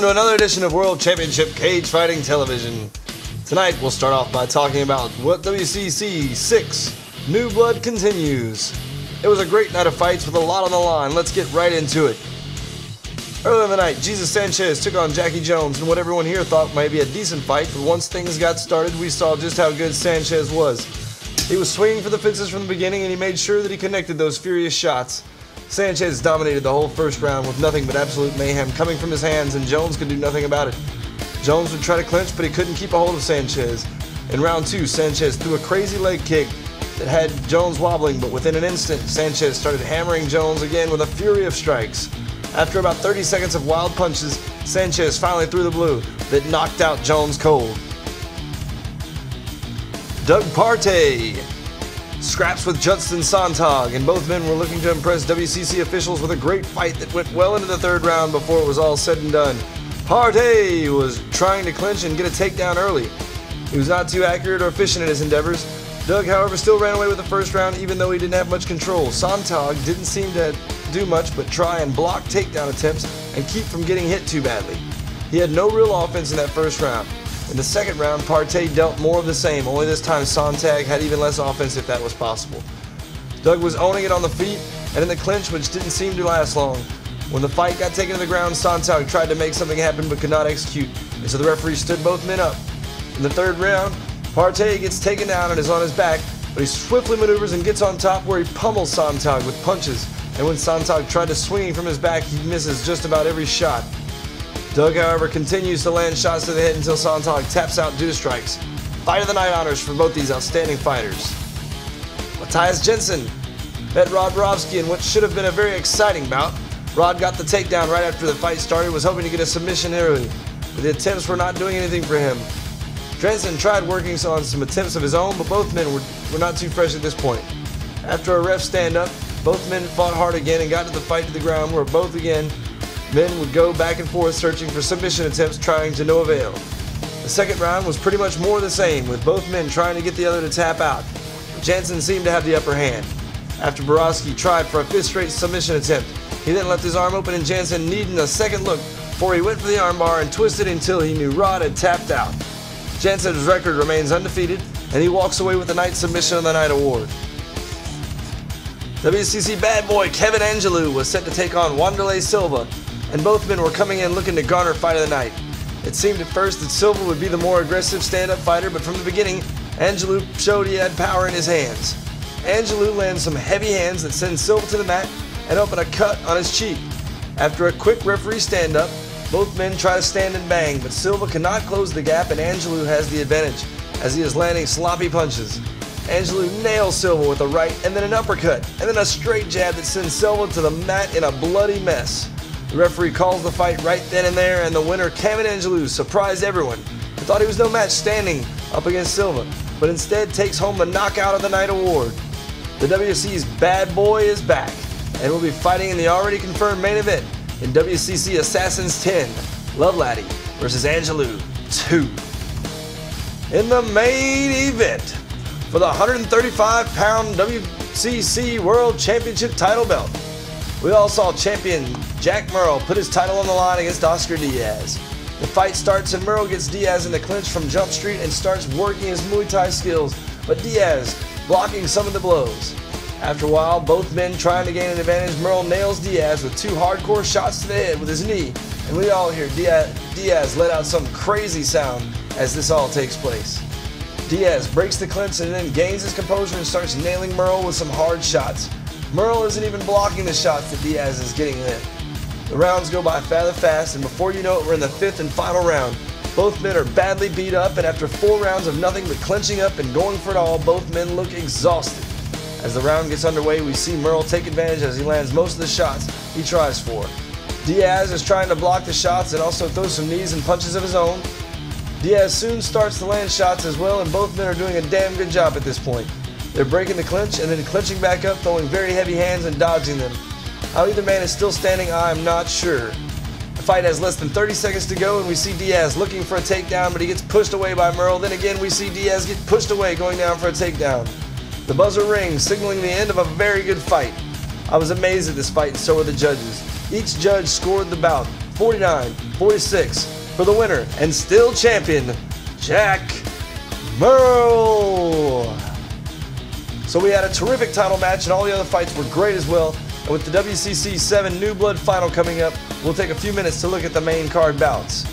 to another edition of World Championship Cage Fighting Television. Tonight we'll start off by talking about what WCC 6 New Blood continues. It was a great night of fights with a lot on the line. Let's get right into it. Earlier in the night, Jesus Sanchez took on Jackie Jones in what everyone here thought might be a decent fight, but once things got started, we saw just how good Sanchez was. He was swinging for the fences from the beginning, and he made sure that he connected those furious shots. Sanchez dominated the whole first round with nothing but absolute mayhem coming from his hands, and Jones could do nothing about it. Jones would try to clinch, but he couldn't keep a hold of Sanchez. In round 2, Sanchez threw a crazy leg kick that had Jones wobbling, but within an instant, Sanchez started hammering Jones again with a fury of strikes. After about 30 seconds of wild punches, Sanchez finally threw the blue that knocked out Jones cold. Doug Partey scraps with Justin Sontag, and both men were looking to impress WCC officials with a great fight that went well into the third round before it was all said and done. Partey was trying to clinch and get a takedown early. He was not too accurate or efficient in his endeavors. Doug, however, still ran away with the first round even though he didn't have much control. Sontag didn't seem to do much but try and block takedown attempts and keep from getting hit too badly. He had no real offense in that first round. In the second round, Partey dealt more of the same, only this time Sontag had even less offense if that was possible. Doug was owning it on the feet and in the clinch, which didn't seem to last long. When the fight got taken to the ground, Sontag tried to make something happen but could not execute, and so the referee stood both men up. In the third round, Partey gets taken down and is on his back, but he swiftly maneuvers and gets on top where he pummels Sontag with punches, and when Sontag tried to swing from his back, he misses just about every shot. Doug, however, continues to land shots to the head until Sontag taps out due to strikes. Fight of the night honors for both these outstanding fighters. Matthias Jensen met Rod Borowski in what should have been a very exciting bout. Rod got the takedown right after the fight started, was hoping to get a submission early, but the attempts were not doing anything for him. Jensen tried working on some attempts of his own, but both men were not too fresh at this point. After a ref stand-up, both men fought hard again and got to the fight to the ground where both again men would go back and forth searching for submission attempts, trying to no avail. The second round was pretty much more the same, with both men trying to get the other to tap out. Jensen seemed to have the upper hand. After Borowski tried for a fifth straight submission attempt, he then left his arm open and Jensen needed a second look before he went for the armbar and twisted until he knew Rod had tapped out. Jensen's record remains undefeated, and he walks away with the night submission of the night award. WCC bad boy Kevin Angelou was set to take on Wanderlei Silva, and both men were coming in looking to garner fight of the night. It seemed at first that Silva would be the more aggressive stand-up fighter, but from the beginning, Angelou showed he had power in his hands. Angelou lands some heavy hands that send Silva to the mat and open a cut on his cheek. After a quick referee stand-up, both men try to stand and bang, but Silva cannot close the gap and Angelou has the advantage as he is landing sloppy punches. Angelou nails Silva with a right and then an uppercut and then a straight jab that sends Silva to the mat in a bloody mess. The referee calls the fight right then and there, and the winner, Kevin Angelou, surprised everyone who thought he was no match standing up against Silva, but instead takes home the Knockout of the Night award. The WC's bad boy is back and will be fighting in the already confirmed main event in WCC Assassins 10, Love Laddie versus Angelou 2. In the main event for the 135-pound WCC World Championship title belt, we all saw champion Jack Murrell put his title on the line against Oscar Diaz. The fight starts and Murrell gets Diaz in the clinch from Jump Street and starts working his Muay Thai skills, but Diaz blocking some of the blows. After a while, both men trying to gain an advantage, Murrell nails Diaz with two hardcore shots to the head with his knee, and we all hear Diaz let out some crazy sound as this all takes place. Diaz breaks the clinch and then gains his composure and starts nailing Murrell with some hard shots. Murrell isn't even blocking the shots that Diaz is getting in. The rounds go by rather fast, and before you know it, we're in the fifth and final round. Both men are badly beat up, and after 4 rounds of nothing but clinching up and going for it all, both men look exhausted. As the round gets underway, we see Murrell take advantage as he lands most of the shots he tries for. Diaz is trying to block the shots and also throw some knees and punches of his own. Diaz soon starts to land shots as well, and both men are doing a damn good job at this point. They're breaking the clinch and then clinching back up, throwing very heavy hands and dodging them. How either man is still standing, I'm not sure. The fight has less than 30 seconds to go, and we see Diaz looking for a takedown, but he gets pushed away by Murrell. Then again, we see Diaz get pushed away, going down for a takedown. The buzzer rings, signaling the end of a very good fight. I was amazed at this fight, and so were the judges. Each judge scored the bout 49-46 for the winner and still champion, Jack Merle. So we had a terrific title match, and all the other fights were great as well. And with the WCC 7 New Blood final coming up, we'll take a few minutes to look at the main card bouts.